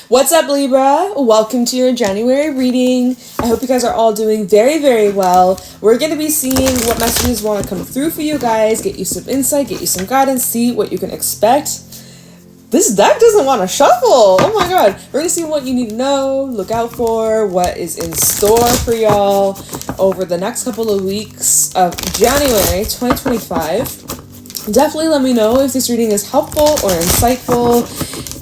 What's up, Libra? Welcome to your January reading. I hope you guys are all doing very, very well. We're going to be seeing what messages want to come through for you guys, get you some insight, get you some guidance, see what you can expect. This deck doesn't want to shuffle. Oh my god. We're going to see what you need to know, look out for, what is in store for y'all over the next couple of weeks of January 2025. Definitely let me know if this reading is helpful or insightful.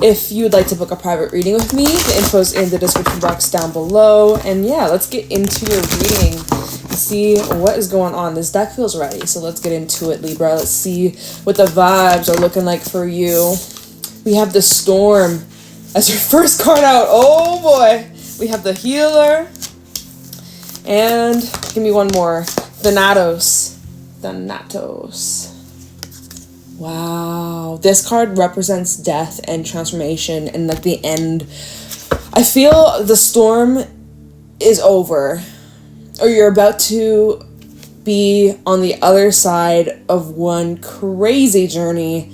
If you would like to book a private reading with me, the info's in the description box down below. And yeah, let's get into your reading and see what is going on. This deck feels ready, so let's get into it, Libra. Let's see what the vibes are looking like for you. We have the Storm as your first card out. Oh boy. We have the Healer. And give me one more. Thanatos. Wow, this card represents death and transformation and like the end. I feel the storm is over, or you're about to be on the other side of one crazy journey.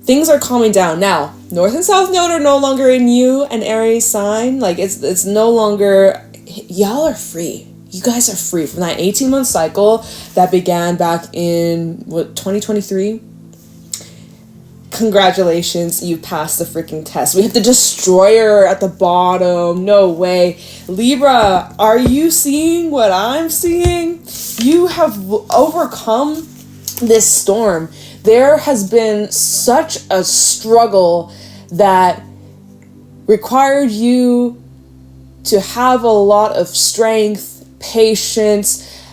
Things are calming down. Now, North and South Node are no longer in you, an Aries sign. Like it's no longer, y'all are free. You guys are free from that 18-month cycle that began back in 2023. Congratulations, you passed the freaking test. We have the Destroyer at the bottom. No way. Libra, are you seeing what I'm seeing? You have overcome this storm. There has been such a struggle that required you to have a lot of strength, patience,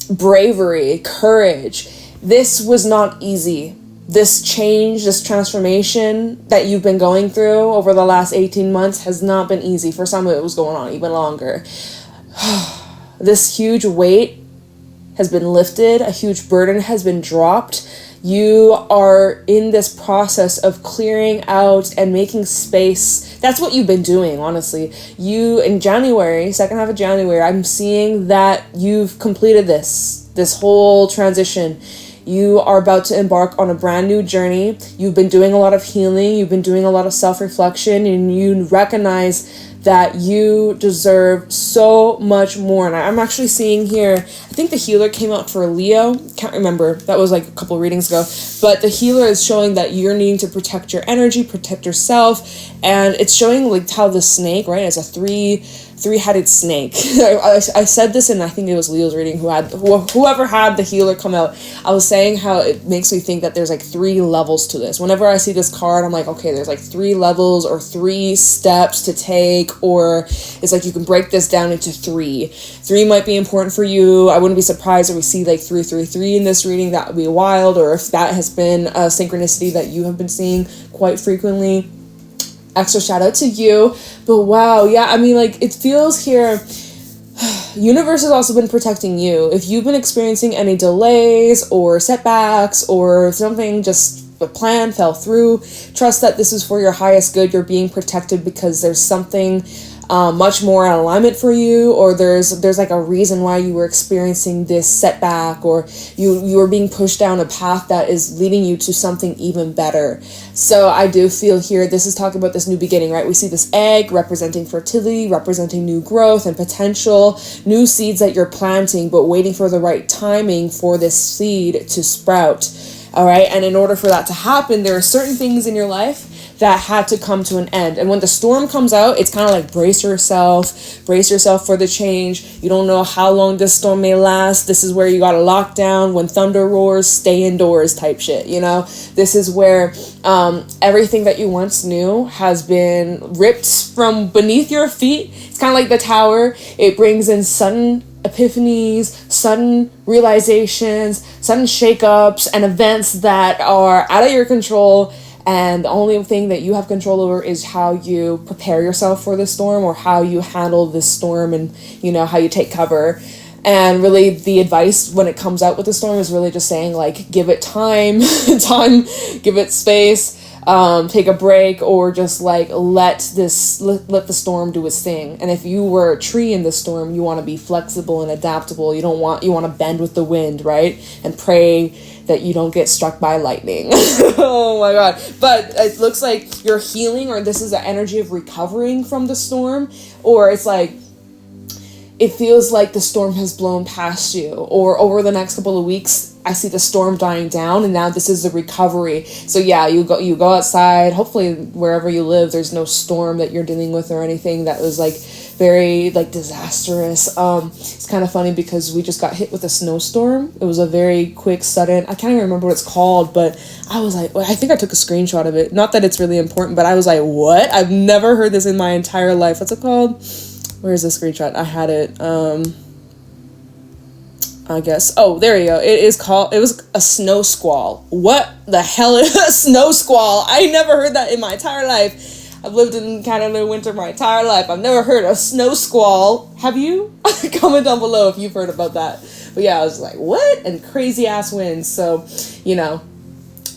bravery, courage. This was not easy. This change, this transformation that you've been going through over the last 18 months has not been easy. For some, it was going on even longer. This huge weight has been lifted. A huge burden has been dropped. You are in this process of clearing out and making space. That's what you've been doing, honestly. You, in January, second half of January, I'm seeing that you've completed this whole transition. You are about to embark on a brand new journey. You've been doing a lot of healing. You've been doing a lot of self-reflection, and you recognize that you deserve so much more. And I'm actually seeing here, I think the Healer came out for Leo. Can't remember. That was like a couple readings ago. But the Healer is showing that you're needing to protect your energy, protect yourself. And it's showing like how the snake, right, is a three-headed snake. I said this in, I think it was Leo's reading, whoever had the Healer come out. I was saying how it makes me think that there's like 3 levels to this. Whenever I see this card, I'm like, okay, there's like 3 levels or 3 steps to take, or it's like you can break this down into 3. 3 might be important for you. I wouldn't be surprised if we see like 333 in this reading. That would be wild, or if that has been a synchronicity that you have been seeing quite frequently. Extra shout out to you. But wow, yeah, I mean, like, it feels here, universe has also been protecting you. If you've been experiencing any delays or setbacks or something, just a plan fell through, trust that this is for your highest good. You're being protected because there's something much more in alignment for you, or there's like a reason why you were experiencing this setback, or you were being pushed down a path that is leading you to something even better. So I do feel here, this is talking about this new beginning, right? We see this egg representing fertility, representing new growth and potential, new seeds that you're planting, but waiting for the right timing for this seed to sprout. All right. And in order for that to happen, there are certain things in your life that had to come to an end. And when the storm comes out, it's kind of like brace yourself for the change. You don't know how long this storm may last. This is where you got to lock down. When thunder roars, stay indoors type shit. This is where everything that you once knew has been ripped from beneath your feet. It's kind of like the tower. It brings in sudden epiphanies, sudden realizations, sudden shakeups, and events that are out of your control. And the only thing that you have control over is how you prepare yourself for the storm, or how you handle this storm, and how you take cover. And really the advice when it comes out with the storm is really just saying, like, give it time, give it space. take a break, or just like let the storm do its thing. And if you were a tree in the storm, you want to be flexible and adaptable. You want to bend with the wind, right? And pray that you don't get struck by lightning. Oh my god. But it looks like you're healing, or this is an energy of recovering from the storm, or it's like it feels like the storm has blown past you, or over the next couple of weeks I see the storm dying down, and now this is the recovery. So yeah, you go outside, hopefully wherever you live there's no storm that you're dealing with or anything that was like very like disastrous. It's kind of funny because we just got hit with a snowstorm. It was a very quick, sudden, I can't even remember what it's called, but I was like, I think I took a screenshot of it, not that it's really important, but I was like, what? I've never heard this in my entire life. What's it called? Where's the screenshot? I had it, I guess. Oh, there you go. It was a snow squall. What the hell is a snow squall? I never heard that in my entire life. I've lived in Canada winter my entire life. I've never heard a snow squall. Have you? Comment down below if you've heard about that. But yeah, I was like, what? And crazy ass winds. So, you know.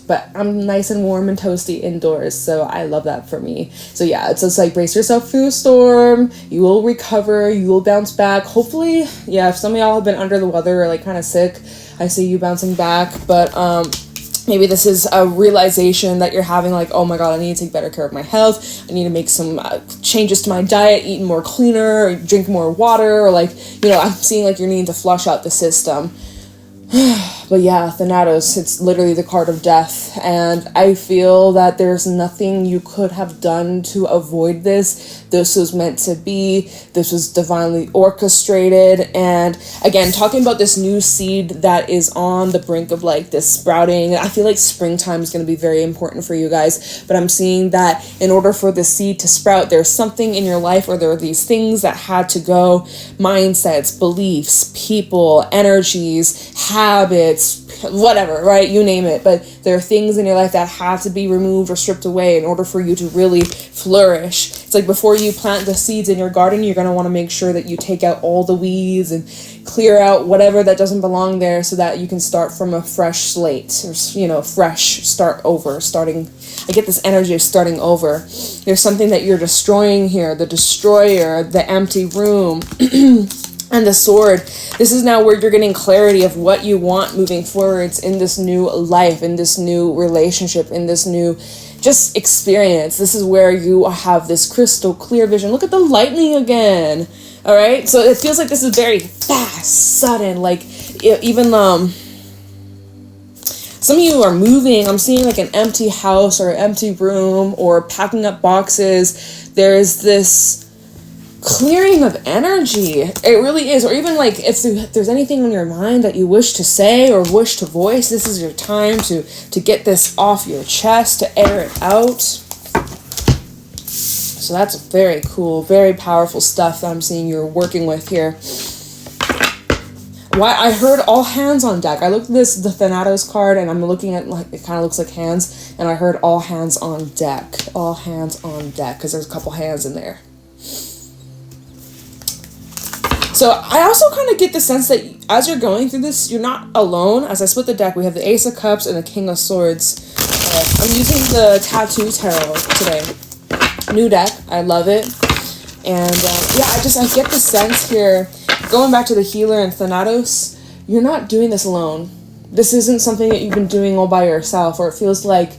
But I'm nice and warm and toasty indoors, so I love that for me. So yeah, it's just like brace yourself through a storm. You will recover. You will bounce back. Hopefully, yeah, if some of y'all have been under the weather or like kind of sick, I see you bouncing back. But maybe this is a realization that you're having, like, oh my god, I need to take better care of my health. I need to make some changes to my diet, eat more cleaner, or drink more water, or like, you know, I'm seeing like you're needing to flush out the system. But yeah, Thanatos, it's literally the card of death, and I feel that there's nothing you could have done to avoid this. This was meant to be. This was divinely orchestrated. And again, talking about this new seed that is on the brink of like this sprouting, I feel like springtime is going to be very important for you guys. But I'm seeing that in order for the seed to sprout, there's something in your life, or there are these things that had to go, mindsets, beliefs, people, energies, habits, whatever, right? You name it. But there are things in your life that have to be removed or stripped away in order for you to really flourish. It's like before you plant the seeds in your garden, you're going to want to make sure that you take out all the weeds and clear out whatever that doesn't belong there, so that you can start from a fresh slate, or, you know, fresh, start over, starting. I get this energy of starting over. There's something that you're destroying here, the destroyer, the empty room. And the sword. This is now where you're getting clarity of what you want moving forwards in this new life, in this new relationship, in this new just experience. This is where you have this crystal clear vision. Look at the lightning again. All right. So it feels like this is very fast, sudden, like even some of you are moving. I'm seeing like an empty house or an empty room, or packing up boxes. There's this clearing of energy. It really is. Or even like if there's anything on your mind that you wish to say or wish to voice, this is your time to get this off your chest, to air it out. So that's very cool, very powerful stuff that I'm seeing you're working with here. Why I heard all hands on deck. I looked at the Thanatos card, and I'm looking at, like, it kind of looks like hands, and I heard all hands on deck. All hands on deck, because there's a couple hands in there. So I also kind of get the sense that as you're going through this, you're not alone. As I split the deck, we have the Ace of Cups and the King of Swords. I'm using the Tattoo Tarot today. New deck. I love it. And yeah, I get the sense here, going back to the healer and Thanatos, you're not doing this alone. This isn't something that you've been doing all by yourself, or it feels like,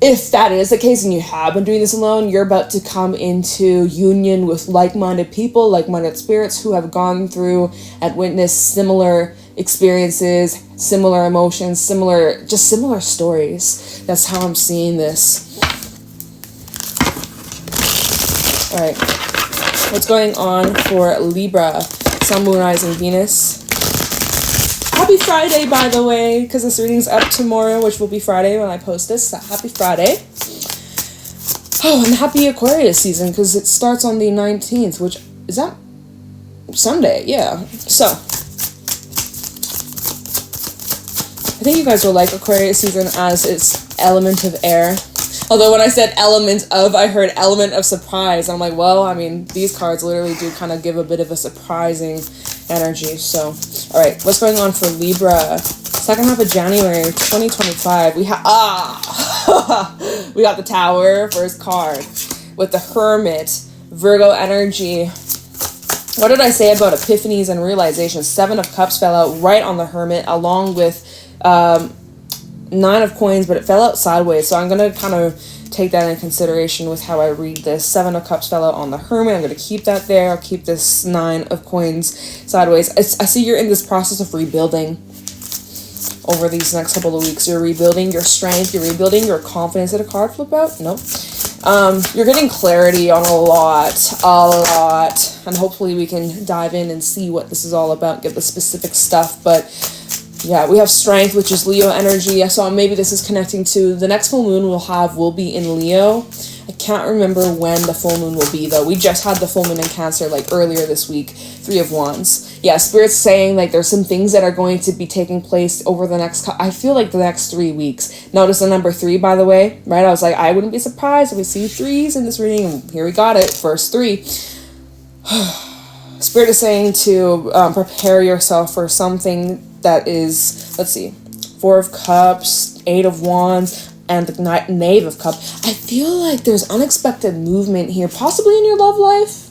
if that is the case and you have been doing this alone, you're about to come into union with like-minded people, like-minded spirits who have gone through and witnessed similar experiences, similar emotions, similar stories. That's how I'm seeing this. All right. What's going on for Libra, Sun, Moon, Rising, Venus? Happy Friday, by the way, because this reading's up tomorrow, which will be Friday when I post this. So happy Friday. Oh, and happy Aquarius season, because it starts on the 19th, which is that Sunday? Yeah. So I think you guys will like Aquarius season as its element of air. Although when I said element of, I heard element of surprise. I'm like, well, I mean, these cards literally do kind of give a bit of a surprising energy. So, all right, what's going on for Libra? Second half of January 2025. We have, We got the Tower, first card. With the Hermit, Virgo energy. What did I say about epiphanies and realizations? 7 of Cups fell out right on the Hermit, along with 9 of Coins, but it fell out sideways. So I'm going to kind of take that into consideration with how I read this. 7 of Cups fell out on the Hermit. I'm going to keep that there. I'll keep this 9 of Coins sideways. I see you're in this process of rebuilding over these next couple of weeks. You're rebuilding your strength. You're rebuilding your confidence. Did a card flip out? Nope. You're getting clarity on a lot. And hopefully we can dive in and see what this is all about, get the specific stuff. But yeah, we have strength, which is Leo energy. So maybe this is connecting to the next full moon will be in Leo. I can't remember when the full moon will be, though. We just had the full moon in Cancer, like, earlier this week. 3 of Wands. Yeah, Spirit's saying, like, there's some things that are going to be taking place over the next, I feel like the next 3 weeks. Notice the number 3, by the way, right? I was like, I wouldn't be surprised if we see 3s in this reading. And here we got it, first 3. Spirit is saying to prepare yourself for something that is, let's see, 4 of Cups, 8 of Wands, and the Knave of Cups. I feel like there's unexpected movement here, possibly in your love life.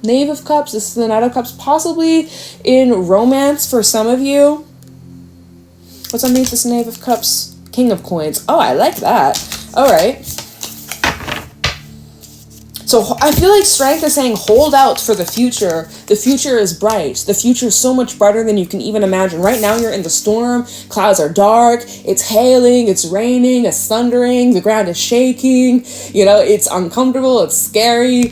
Knave of Cups, this is the Knight of Cups, possibly in romance for some of you. What's underneath this Knave of Cups? King of Coins. Oh, I like that. All right. So I feel like strength is saying hold out for the future. The future is bright. The future is so much brighter than you can even imagine. Right now you're in the storm. Clouds are dark. It's hailing. It's raining. It's thundering. The ground is shaking. You know, it's uncomfortable. It's scary.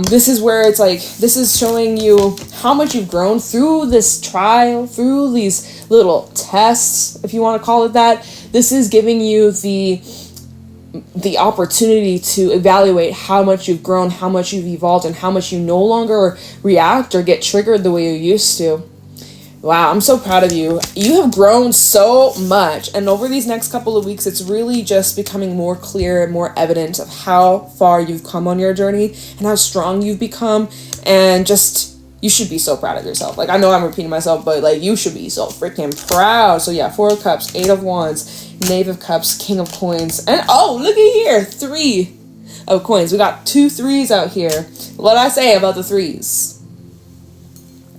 This is where it's like, this is showing you how much you've grown through this trial, through these little tests, if you want to call it that. This is giving you the opportunity to evaluate how much you've grown, how much you've evolved, and how much you no longer react or get triggered the way you used to. Wow, I'm so proud of you. You have grown so much, and over these next couple of weeks, it's really just becoming more clear and more evident of how far you've come on your journey and how strong you've become, and just, you should be so proud of yourself. Like, I know I'm repeating myself, but like, you should be so freaking proud. So yeah, 4 of Cups, 8 of Wands, Knave of Cups, King of Coins, and oh, look at here, 3 of Coins. We got 2 3s out here. What did I say about the 3s?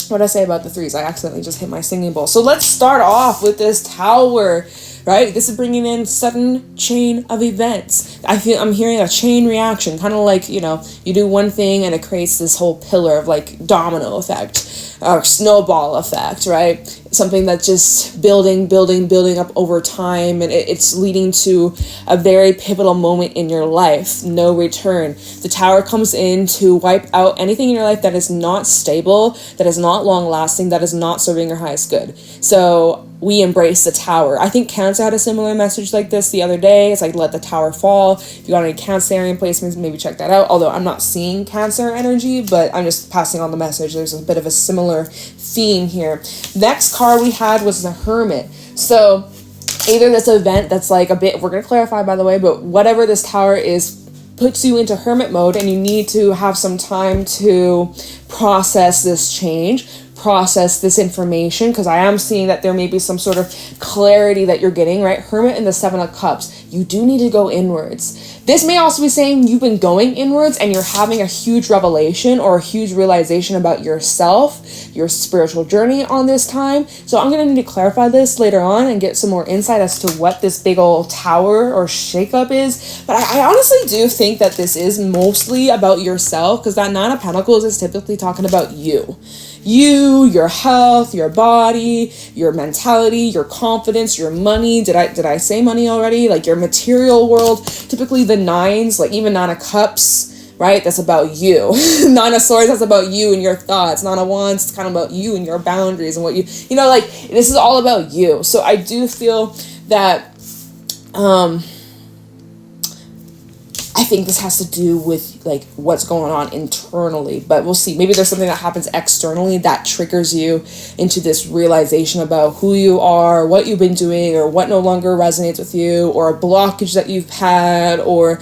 What did I say about the 3s? I accidentally just hit my singing bowl. So let's start off with this Tower, right? This is bringing in sudden chain of events. I'm hearing a chain reaction, kind of like, you know, you do one thing and it creates this whole pillar of like domino effect or snowball effect, right? Something that's just building up over time, and it's leading to a very pivotal moment in your life. No return. The Tower comes in to wipe out anything in your life that is not stable, that is not long lasting, that is not serving your highest good. So we embrace the Tower. I think Cancer had a similar message like this the other day. It's like, let the Tower fall. If you got any Cancerian placements, maybe check that out. Although I'm not seeing Cancer energy, but I'm just passing on the message. There's a bit of a similar theme here. Next card we had was the Hermit. So either this event that's like a bit, we're going to clarify by the way, but whatever this Tower is, puts you into hermit mode, and you need to have some time to process this change, process this information, because I am seeing that there may be some sort of clarity that you're getting, right? Hermit and the 7 of Cups. You do need to go inwards. This may also be saying you've been going inwards and you're having a huge revelation or a huge realization about yourself, your spiritual journey on this time. So I'm going to need to clarify this later on and get some more insight as to what this big old Tower or shakeup is. But I honestly do think that this is mostly about yourself, because that 9 of Pentacles is typically talking about you. You, your health, your body, your mentality, your confidence, your money. Did I say money already? Like your material world. Typically the 9s, like even 9 of Cups, right? That's about you. 9 of Swords, that's about you and your thoughts. 9 of Wands, it's kind of about you and your boundaries and what you know, like this is all about you. So I do feel that, I think this has to do with like what's going on internally, but we'll see. Maybe there's something that happens externally that triggers you into this realization about who you are, what you've been doing, or what no longer resonates with you, or a blockage that you've had, or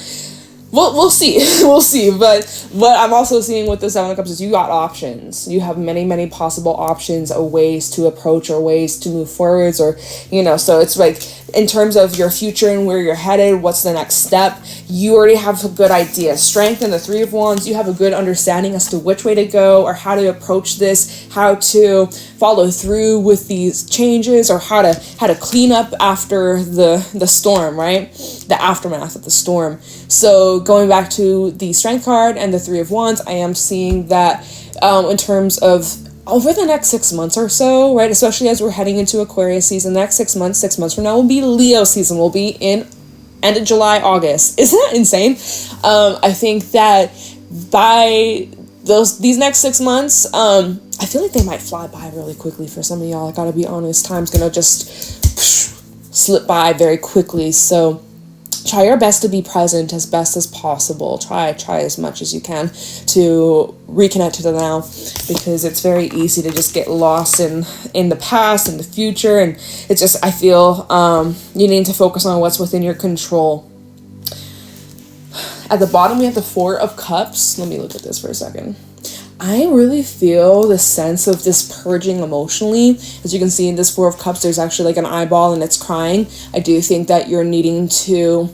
we'll see. We'll see. But what I'm also seeing with the 7 of Cups is you got options. You have many possible options or ways to approach or ways to move forwards, or, you know, so it's like in terms of your future and where you're headed, what's the next step, you already have a good idea. Strength and the Three of Wands, you have a good understanding as to which way to go or how to approach this, how to follow through with these changes, or how to clean up after the storm, right? The aftermath of the storm. So going back to the Strength card and the Three of Wands, I am seeing that in terms of over the next 6 months or so, right, especially as we're heading into Aquarius season, the next 6 months from now will be Leo season. We'll be in end of July, August. Isn't that insane? I think that by these next 6 months, I feel like they might fly by really quickly for some of y'all. I gotta be honest, time's gonna just slip by very quickly. So try your best to be present as best as possible. Try as much as you can to reconnect to the now, because it's very easy to just get lost in the past and the future, and it's just, I feel you need to focus on what's within your control. At the bottom we have the Four of Cups. Let me look at this for a second. I really feel the sense of this purging emotionally. As you can see in this Four of Cups, there's actually like an eyeball and it's crying. I do think that you're needing to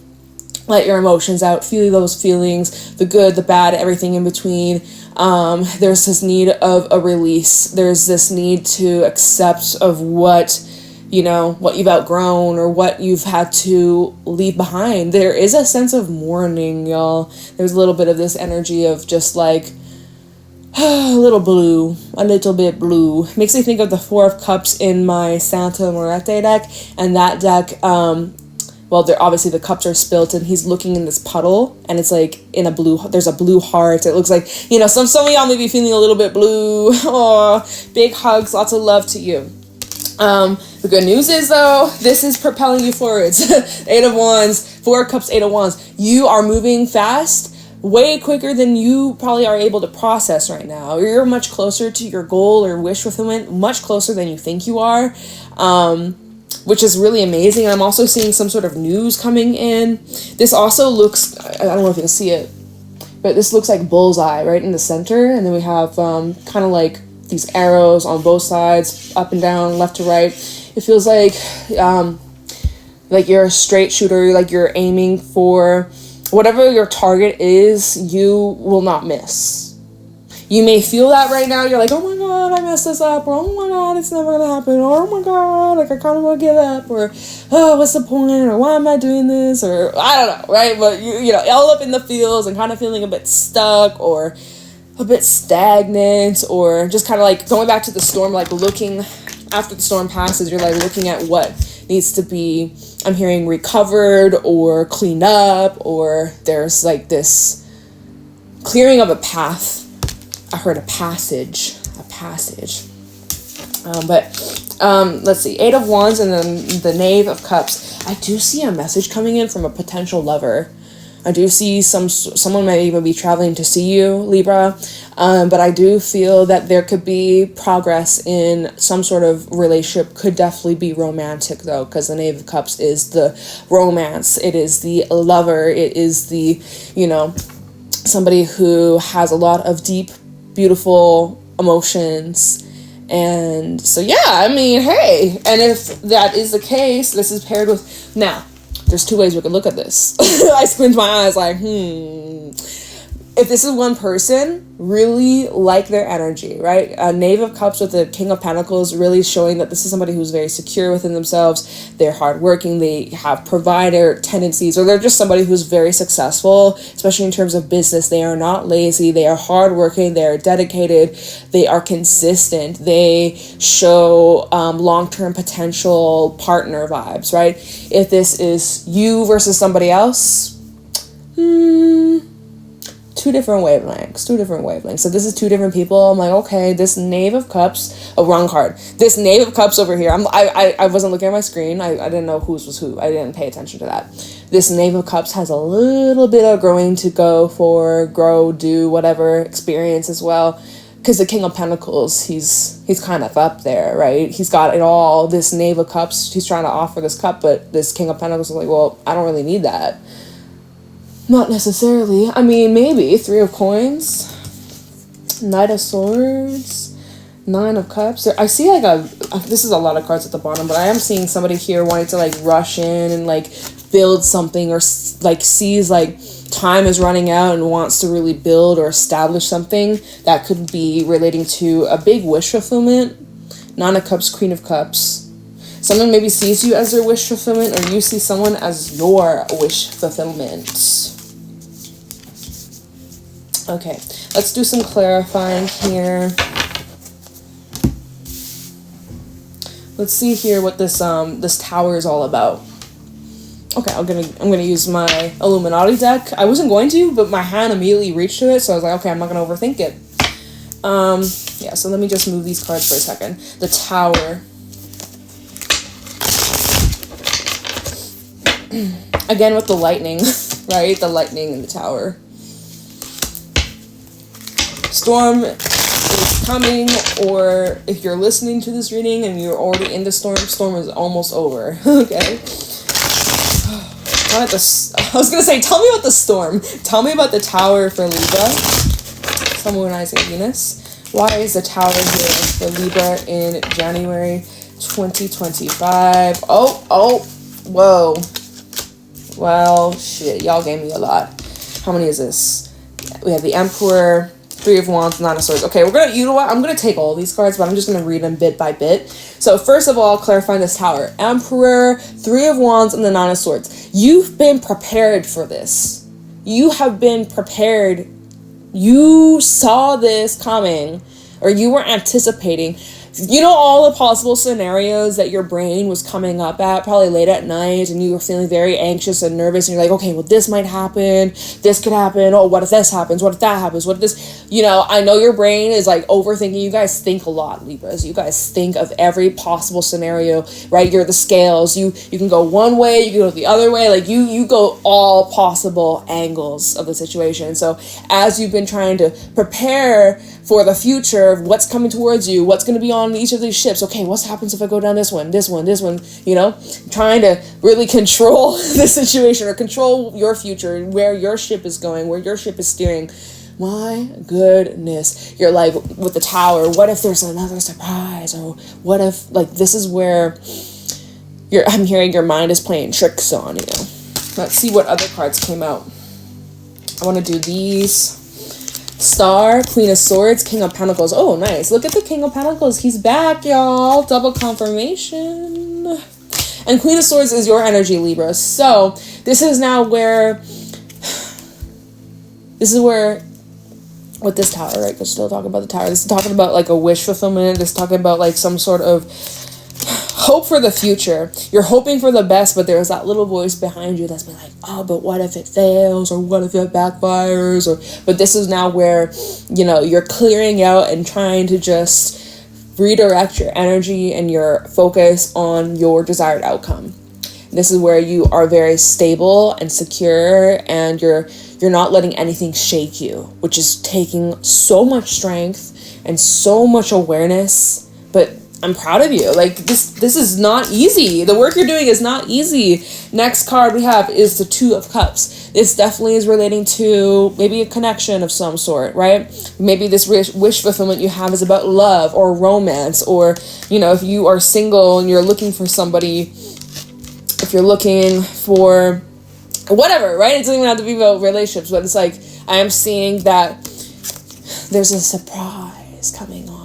let your emotions out, feel those feelings, the good, the bad, everything in between. There's this need of a release. There's this need to accept of what you've outgrown or what you've had to leave behind. There is a sense of mourning, y'all. There's a little bit of this energy of just like, a little bit blue. Makes me think of the Four of Cups in my Santa Marchetti deck, and that deck, obviously the cups are spilt and he's looking in this puddle, and it's like in a blue, there's a blue heart. It looks like, some of y'all may be feeling a little bit blue. Oh, big hugs, lots of love to you. The good news is, though, this is propelling you forwards. Eight of Wands, Four of Cups, Eight of Wands. You are moving fast, way quicker than you probably are able to process right now. You're much closer to your goal or wish fulfillment, much closer than you think you are, which is really amazing. I'm also seeing some sort of news coming in. This also looks, I don't know if you can see it, but this looks like bullseye right in the center, and then we have kind of like these arrows on both sides, up and down, left to right. It feels like you're a straight shooter, like you're aiming for whatever your target is, you will not miss. You may feel that right now. You're like, oh my God, I messed this up. Or, oh my God, it's never going to happen. Or, oh my God, like I kind of want to give up. Or, oh, what's the point? Or why am I doing this? Or I don't know, right? But, all up in the feels and kind of feeling a bit stuck or a bit stagnant, or just kind of like going back to the storm, like looking after the storm passes, you're like looking at what needs to be, I'm hearing, recovered or cleaned up, or there's like this clearing of a path. I heard a passage. Let's see, Eight of Wands and then the Knave of Cups. I do see a message coming in from a potential lover. I do see someone might even be traveling to see you, Libra, but I do feel that there could be progress in some sort of relationship. Could definitely be romantic, though, because the Knave of Cups is the romance. It is the lover. It is the, somebody who has a lot of deep, beautiful emotions. And so, yeah, I mean, hey, and if that is the case, this is paired with, now, there's two ways we could look at this. I squint my eyes like, If this is one person, really like their energy, right? A Knave of Cups with the King of Pentacles really showing that this is somebody who's very secure within themselves. They're hardworking. They have provider tendencies, or they're just somebody who's very successful, especially in terms of business. They are not lazy. They are hardworking. They are dedicated. They are consistent. They show long-term potential partner vibes, right? If this is you versus somebody else, two different wavelengths. So this is two different people. I'm like, okay, this Knave of Cups, wrong card. This Knave of Cups over here. I wasn't looking at my screen. I didn't know whose was who. I didn't pay attention to that. This Knave of Cups has a little bit of growing to go for, do whatever experience as well. Because the King of Pentacles, he's kind of up there, right? He's got it all. This Knave of Cups, he's trying to offer this cup, but this King of Pentacles is like, well, I don't really need that. Not necessarily. I mean, maybe. Three of Coins, Knight of Swords, Nine of Cups. I see like this is a lot of cards at the bottom, but I am seeing somebody here wanting to like rush in and like build something, or like sees like time is running out and wants to really build or establish something that could be relating to a big wish fulfillment. Nine of Cups, Queen of Cups. Someone maybe sees you as their wish fulfillment, or you see someone as your wish fulfillment. Okay, let's do some clarifying here. Let's see here what this this tower is all about. Okay, I'm gonna use my Illuminati deck. I wasn't going to, but my hand immediately reached to it, so I was like, okay, I'm not gonna overthink it. Yeah, so let me just move these cards for a second. The Tower. Again with the lightning, right? The lightning in the Tower. Storm is coming, or if you're listening to this reading and you're already in the storm is almost over. Okay. I was gonna say, tell me about the storm. Tell me about the Tower for Libra. Sun, Moon, Rising, Venus. Why is the Tower here for Libra in January 2025? Oh, whoa. Well, shit, y'all gave me a lot. How many is this? We have the Emperor, Three of Wands, Nine of Swords. Okay, you know what? I'm going to take all these cards, but I'm just going to read them bit by bit. So first of all, clarifying this Tower. Emperor, Three of Wands, and the Nine of Swords. You've been prepared for this. You have been prepared. You saw this coming, or you were anticipating. You know all the possible scenarios that your brain was coming up at, probably late at night, and you were feeling very anxious and nervous, and you're like, okay, well, this might happen, this could happen, oh, what if this happens, what if that happens, what if this, I know your brain is like overthinking. You guys think a lot, Libras. You guys think of every possible scenario, right? You're the scales. You can go one way, you can go the other way, like you go all possible angles of the situation. So as you've been trying to prepare for the future of what's coming towards you, what's going to be on each of these ships. Okay, what happens if I go down this one, trying to really control the situation or control your future, where your ship is going, where your ship is steering. My goodness. You're like, with the Tower, what if there's another surprise? Or what if, like, this is where I'm hearing your mind is playing tricks on you. Let's see what other cards came out. I want to do these. Star, Queen of Swords, King of Pentacles. Oh, nice. Look at the King of Pentacles. He's back, y'all. Double confirmation. And Queen of Swords is your energy, Libra. So this is now where, with this Tower, right? We're still talking about the Tower. This is talking about like a wish fulfillment. This is talking about like some sort of hope for the future. You're hoping for the best, but there's that little voice behind you that's been like, oh, but what if it fails, or what if it backfires, but this is now where, you're clearing out and trying to just redirect your energy and your focus on your desired outcome. This is where you are very stable and secure, and you're not letting anything shake you, which is taking so much strength and so much awareness. But I'm proud of you. Like, this is not easy. The work you're doing is not easy. Next card we have is the Two of Cups. This definitely is relating to maybe a connection of some sort, right? Maybe this wish fulfillment you have is about love or romance, or, if you are single and you're looking for somebody, if you're looking for whatever, right? It doesn't even have to be about relationships, but it's like, I am seeing that there's a surprise coming on.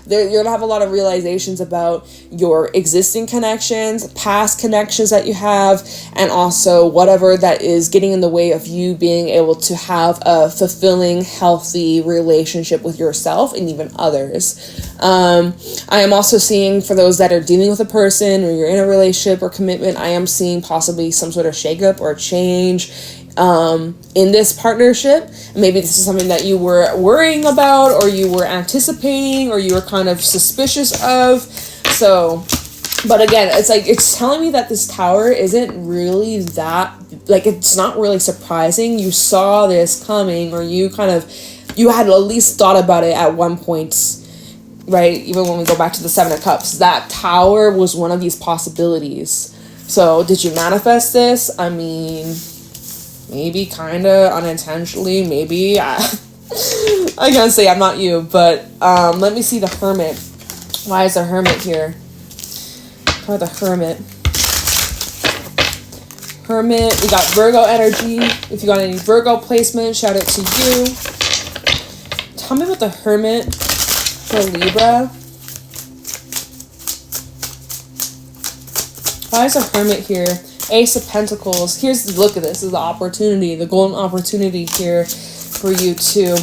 You're gonna have a lot of realizations about your existing connections, past connections that you have, and also whatever that is getting in the way of you being able to have a fulfilling, healthy relationship with yourself and even others. I am also seeing, for those that are dealing with a person, or you're in a relationship or commitment, I am seeing possibly some sort of shakeup or change in this partnership. Maybe this is something that you were worrying about, or you were anticipating, or you were kind of suspicious of. So, but again, it's telling me that this Tower isn't really that, like, it's not really surprising. You saw this coming, or you had at least thought about it at one point, right? Even when we go back to the Seven of Cups, that Tower was one of these possibilities. So did you manifest this? I mean, maybe kind of unintentionally, maybe. I gotta say, I'm not you, but let me see the Hermit. Why is the Hermit here? Try the Hermit. Hermit, we got Virgo energy. If you got any Virgo placement, shout out to you. Tell me about the Hermit for Libra. Why is a Hermit here? Ace of Pentacles. Here's the look at this. This is the opportunity, the golden opportunity here for you to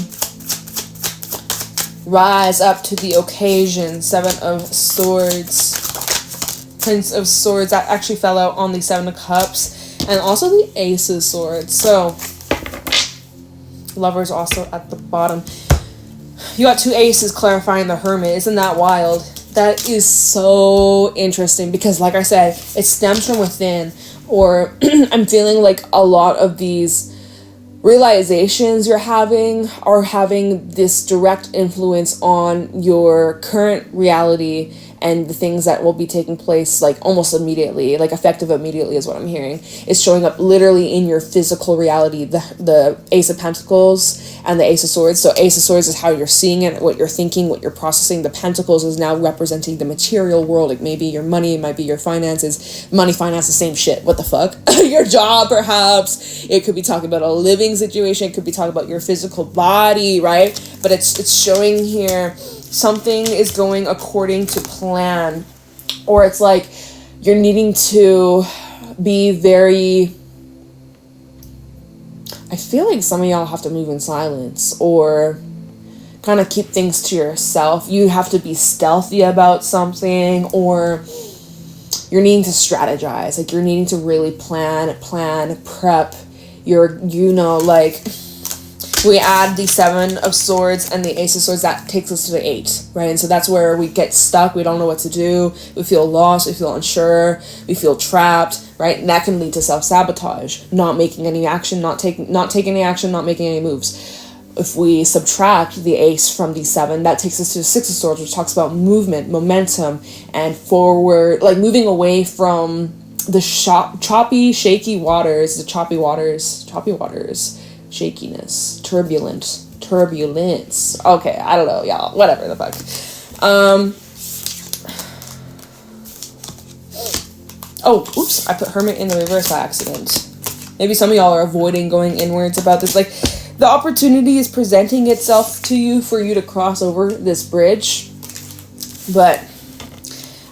rise up to the occasion. Seven of Swords. Prince of Swords. That actually fell out on the Seven of Cups. And also the Ace of Swords. So, Lovers also at the bottom. You got two aces clarifying the Hermit. Isn't that wild? That is so interesting because, like I said, it stems from within. Or I'm feeling like a lot of these realizations you're having are having this direct influence on your current reality and the things that will be taking place like almost immediately, like effective immediately is what I'm hearing. It's showing up literally in your physical reality, the Ace of Pentacles and the Ace of Swords. So Ace of Swords is how you're seeing it, what you're thinking, what you're processing. The Pentacles is now representing the material world. It may be your money, it might be your finances. Money, finance, the same shit. What the fuck? Your job, perhaps. It could be talking about a living situation. It could be talking about your physical body, right? But it's showing here something is going according to plan, or it's like you're needing to be very, I feel like some of y'all have to move in silence or kind of keep things to yourself. You have to be stealthy about something, or you're needing to strategize, like you're needing to really plan, prep. Like we add the Seven of Swords and the Ace of Swords, that takes us to the 8, right? And so that's where we get stuck. We don't know what to do. We feel lost. We feel unsure. We feel trapped, right? And that can lead to self-sabotage, not making any action, not taking any action, not making any moves. If we subtract the Ace from the 7, that takes us to the 6 of Swords, which talks about movement, momentum, and forward, like moving away from the choppy, shaky waters, shakiness, turbulence. Okay, I don't know, y'all. Whatever the fuck. Oh, oops, I put Hermit in the reverse by accident. Maybe some of y'all are avoiding going inwards about this. Like, the opportunity is presenting itself to you for you to cross over this bridge. But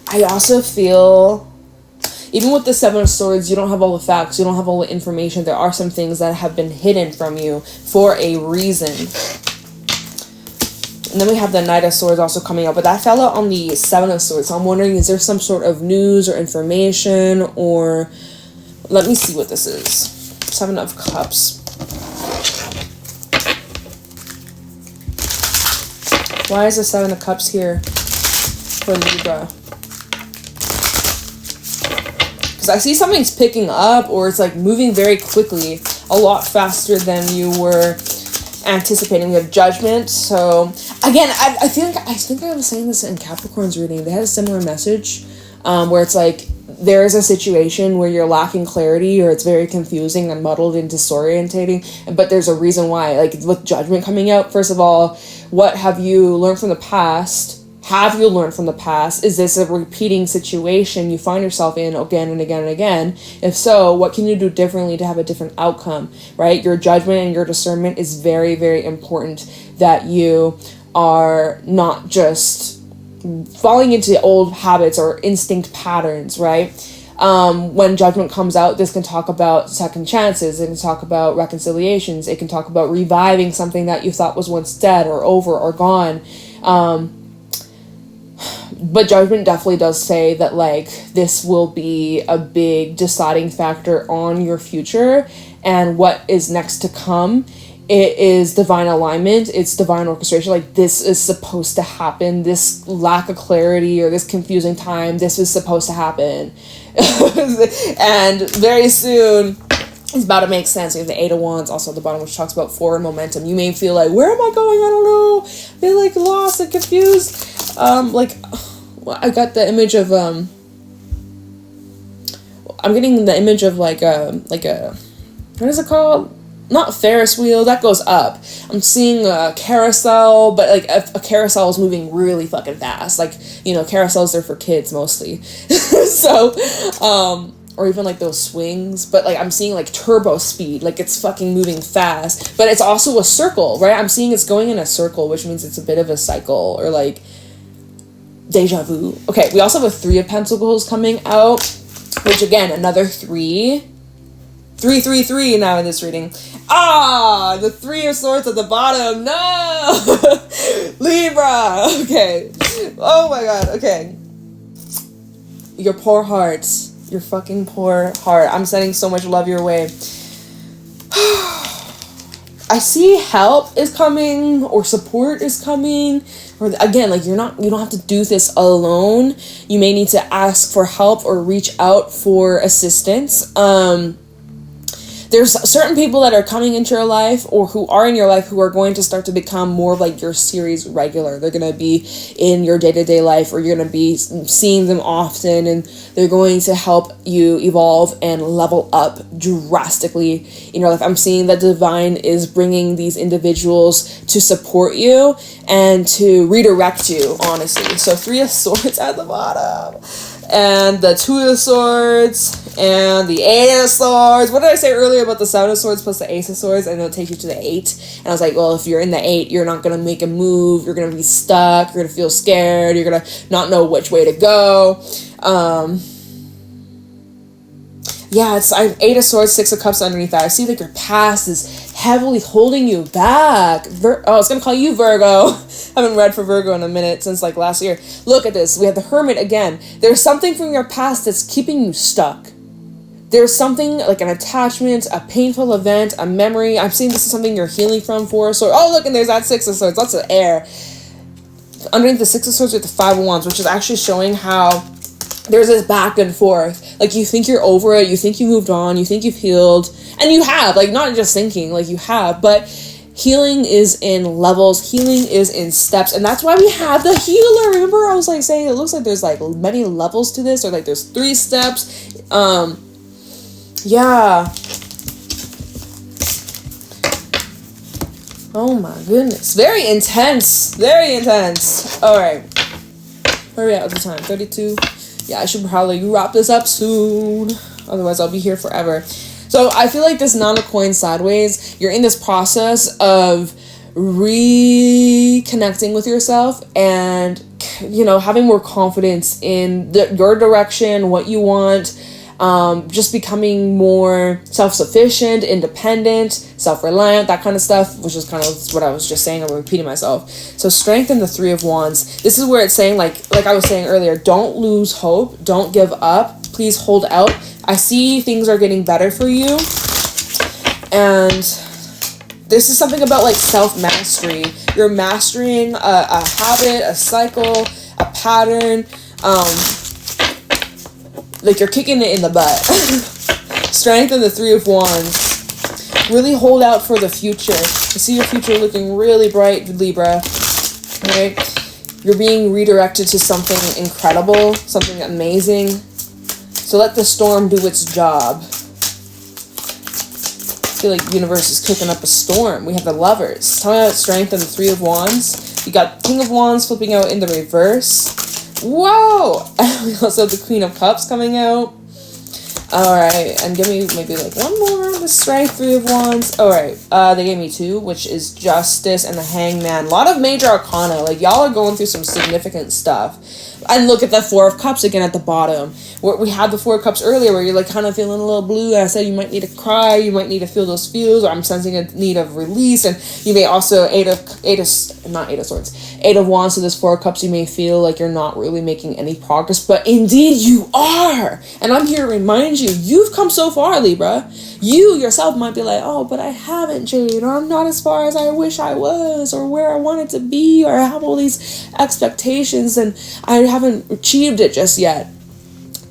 I also feel, even with the Seven of Swords, you don't have all the facts, you don't have all the information. There are some things that have been hidden from you for a reason. And then we have the Knight of Swords also coming up, but that fell out on the Seven of Swords. So I'm wondering, is there some sort of news or information, or let me see what this is. Seven of Cups. Why is the Seven of Cups here for Libra? Because I see something's picking up, or it's like moving very quickly, a lot faster than you were anticipating. We have Judgment. So again, I think I was saying this in Capricorn's reading. They had a similar message, where it's like there is a situation where you're lacking clarity, or it's very confusing and muddled and disorientating, but there's a reason why. Like with Judgment coming out, first of all, what have you learned from the past? Have you learned from the past? Is this a repeating situation you find yourself in again and again and again? If so, what can you do differently to have a different outcome, right? Your judgment and your discernment is very, very important, that you are not just falling into old habits or instinct patterns, right? When Judgment comes out, this can talk about second chances. It can talk about reconciliations. It can talk about reviving something that you thought was once dead or over or gone. But Judgment definitely does say that, like, this will be a big deciding factor on your future and what is next to come. It is divine alignment. It's divine orchestration. Like, this is supposed to happen. This lack of clarity or this confusing time, this is supposed to happen. And very soon, it's about to make sense. We have the Eight of Wands also at the bottom, which talks about forward momentum. You may feel like, where am I going? I don't know. I feel like lost and confused. I got the image of, I'm getting the image of like a, what is it called? not Ferris wheel, that goes up. I'm seeing a carousel, but like a carousel is moving really fucking fast. Like, you know, carousels are for kids mostly. So, or even like those swings, but like I'm seeing like turbo speed, like it's fucking moving fast, but it's also a circle, right? I'm seeing it's going in a circle, which means it's a bit of a cycle, or like deja vu. Okay, we also have a 3 of Pentacles coming out, which again, another 3 now in this reading. The 3 of Swords at the bottom. No. Libra. Okay. Oh my god. Okay. Your poor hearts. Your fucking poor heart. I'm sending so much love your way. I see help is coming, or support is coming, or again, like you don't have to do this alone. You may need to ask for help or reach out for assistance. There's certain people that are coming into your life, or who are in your life, who are going to start to become more of like your series regular. They're going to be in your day-to-day life, or you're going to be seeing them often, and they're going to help you evolve and level up drastically in your life. I'm seeing that Divine is bringing these individuals to support you and to redirect you, honestly. So 3 of Swords at the bottom, and the 2 of Swords, and the 8 of Swords. What did I say earlier about the 7 of Swords plus the Ace of Swords? And it'll take you to the 8. And I was like, well, if you're in the 8, you're not going to make a move. You're going to be stuck. You're going to feel scared. You're going to not know which way to go. Yeah, it's 8 of Swords, 6 of Cups underneath that. I see like your past is heavily holding you back. I was going to call you Virgo. I haven't read for Virgo in a minute since like last year. Look at this. We have the Hermit again. There's something from your past that's keeping you stuck. There's something like an attachment, a painful event, a memory. I'm seeing this is something you're healing from, 4 of Swords. Oh, look, and there's that 6 of Swords. Lots of air. Underneath the 6 of Swords with the 5 of Wands, which is actually showing how there's this back and forth. Like, you think you're over it, you think you moved on, you think you've healed, and you have, like, not just thinking, like, you have, but healing is in levels, healing is in steps, and that's why we have the healer. Remember, I was, like, saying it looks like there's, like, many levels to this, or, like, there's 3 steps. Yeah. Oh, my goodness. Very intense. Very intense. All right. Where are we at the time? 32? Yeah, I should probably wrap this up soon. Otherwise, I'll be here forever. So I feel like this 9 of Coins sideways, you're in this process of reconnecting with yourself and, you know, having more confidence in your direction, what you want, just becoming more self-sufficient, independent, self-reliant, that kind of stuff, which is kind of what I was just saying. I'm repeating myself. So strengthen the 3 of Wands. This is where it's saying, like I was saying earlier, don't lose hope. Don't give up. Please hold out. I see things are getting better for you. And this is something about like self-mastery. You're mastering a habit, a cycle, a pattern. Like you're kicking it in the butt. Strengthen the 3 of Wands. Really hold out for the future. I see your future looking really bright, Libra. Right? You're being redirected to something incredible, something amazing. So let the storm do its job. I feel like the universe is cooking up a storm. We have the Lovers. Talking about strength and the 3 of Wands. You got King of Wands flipping out in the reverse. Whoa! We also have the Queen of Cups coming out. Alright, and give me maybe like one more. The Strength, 3 of Wands. Alright, they gave me 2, which is Justice and the Hangman. A lot of major arcana. Like, y'all are going through some significant stuff. And look at the 4 of Cups again at the bottom. We had the 4 of Cups earlier where you're like kind of feeling a little blue. And I said you might need to cry. You might need to feel those feels. Or I'm sensing a need of release. And you may also, 8 of Wands. So this 4 of Cups, you may feel like you're not really making any progress. But indeed you are. And I'm here to remind you, you've come so far, Libra. You yourself might be like, oh, but I haven't, Jade. Or I'm not as far as I wish I was. Or where I wanted to be. Or I have all these expectations and I haven't achieved it just yet.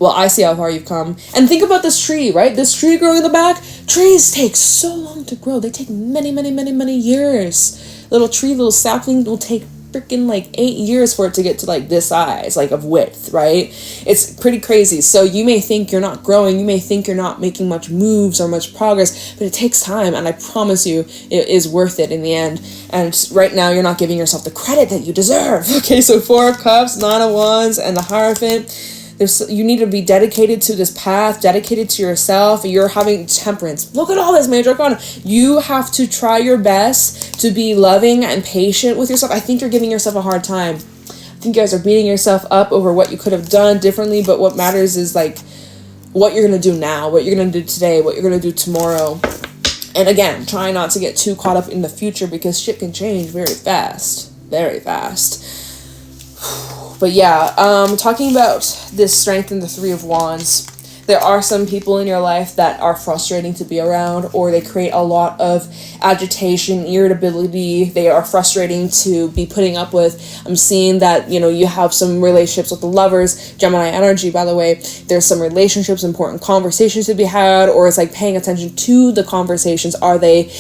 Well, I see how far you've come. And think about this tree, right? This tree growing in the back. Trees take so long to grow. They take many, many, many, many years. Little tree, little sapling will take freaking like 8 years for it to get to like this size, like of width, right? It's pretty crazy. So you may think you're not growing, you may think you're not making much moves or much progress, but it takes time, and I promise you it is worth it in the end. And right now you're not giving yourself the credit that you deserve. Okay, so 4 of Cups, 9 of Wands, and the Hierophant. You need to be dedicated to this path, dedicated to yourself. You're having Temperance. Look at all this Major Arcana. You have to try your best to be loving and patient with yourself. I think you're giving yourself a hard time. I think you guys are beating yourself up over what you could have done differently, but what matters is like what you're going to do now, what you're going to do today, what you're going to do tomorrow. And again, try not to get too caught up in the future because shit can change very fast. Very fast. But yeah, talking about this strength in the 3 of Wands, there are some people in your life that are frustrating to be around, or they create a lot of agitation, irritability. They are frustrating to be putting up with. I'm seeing that, you know, you have some relationships with the Lovers, Gemini energy, by the way. There's some relationships, important conversations to be had, or it's like paying attention to the conversations. Are they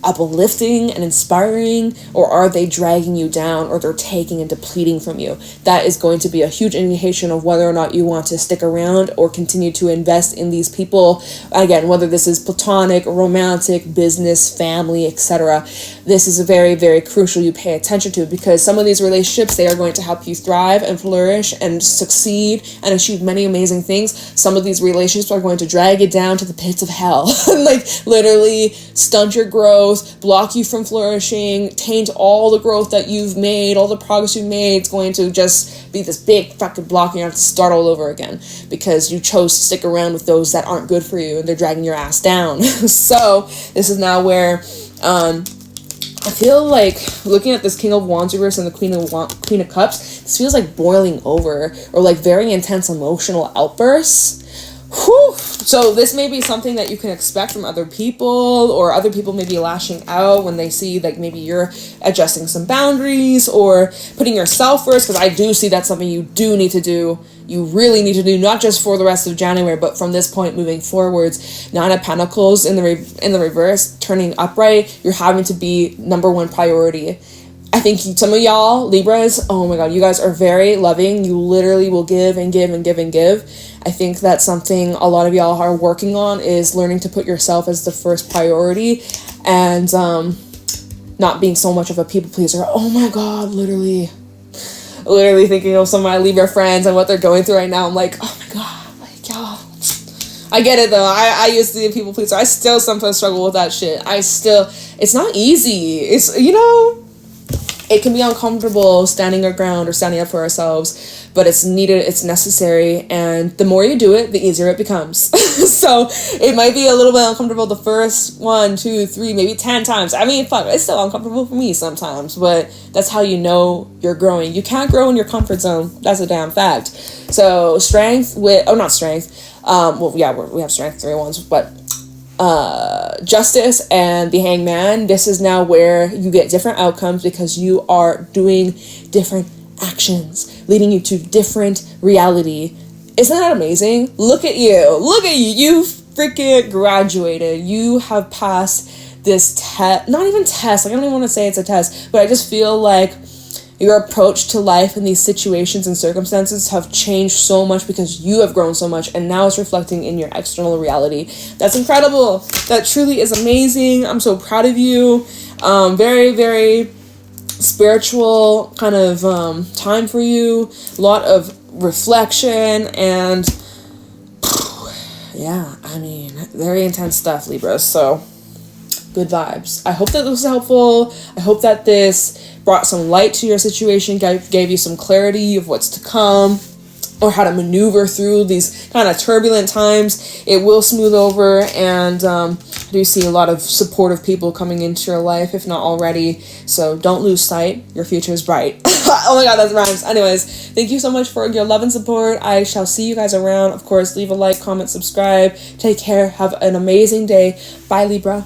uplifting and inspiring, or are they dragging you down, or they're taking and depleting from you? That is going to be a huge indication of whether or not you want to stick around or continue to invest in these people. Again, whether this is platonic, romantic, business, family, etc. This is a very, very crucial you pay attention to, because some of these relationships, they are going to help you thrive and flourish and succeed and achieve many amazing things. Some of these relationships are going to drag you down to the pits of hell. Like literally stunt your growth, block you from flourishing, taint all the growth that you've made, all the progress you've made. It's going to just be this big fucking block, and you have to start all over again because you chose to stick around with those that aren't good for you and they're dragging your ass down. So this is now where I feel like looking at this King of Wands reverse and the Queen of Cups, this feels like boiling over, or like very intense emotional outbursts. Whew. So this may be something that you can expect from other people, or other people may be lashing out when they see like maybe you're adjusting some boundaries or putting yourself first, because I do see that's something you do need to do. You really need to do, not just for the rest of January, but from this point moving forwards. 9 of Pentacles in the reverse, turning upright. You're having to be number one priority. I think some of y'all, Libras, oh my God, you guys are very loving. You literally will give and give and give and give. I think that's something a lot of y'all are working on, is learning to put yourself as the first priority, and not being so much of a people pleaser. Oh my God, literally thinking of some of my Libra friends and what they're going through right now. I'm like, oh my God, like y'all. I get it though. I used to be a people pleaser. I still sometimes struggle with that shit. It's not easy. It's, you know, it can be uncomfortable standing our ground or standing up for ourselves, but it's needed, it's necessary, and the more you do it, the easier it becomes. So it might be a little bit uncomfortable the first 1, 2, 3, maybe 10 times. I mean, fuck, it's still uncomfortable for me sometimes, but that's how you know you're growing. You can't grow in your comfort zone. That's a damn fact. So strength with, oh, not strength. Well, yeah, we have strength, 3 ones, but Justice and the Hangman, this is now where you get different outcomes because you are doing different actions, leading you to different reality. Isn't that amazing? Look at you. You freaking graduated. You have passed this test. Not even test. Like, I don't even want to say it's a test, but I just feel like your approach to life and these situations and circumstances have changed so much because you have grown so much, and now it's reflecting in your external reality. That's incredible. That truly is amazing. I'm so proud of you. Very, very spiritual kind of time for you. A lot of reflection and yeah, I mean, very intense stuff, Libra. So good vibes. I hope that this was helpful. I hope that this brought some light to your situation, gave you some clarity of what's to come, or how to maneuver through these kind of turbulent times. It will smooth over, and I do see a lot of supportive people coming into your life, if not already. So don't lose sight. Your future is bright. Oh my God, that's rhymes. Anyways, thank you so much for your love and support. I shall see you guys around. Of course, leave a like, comment, subscribe. Take care. Have an amazing day. Bye, Libra.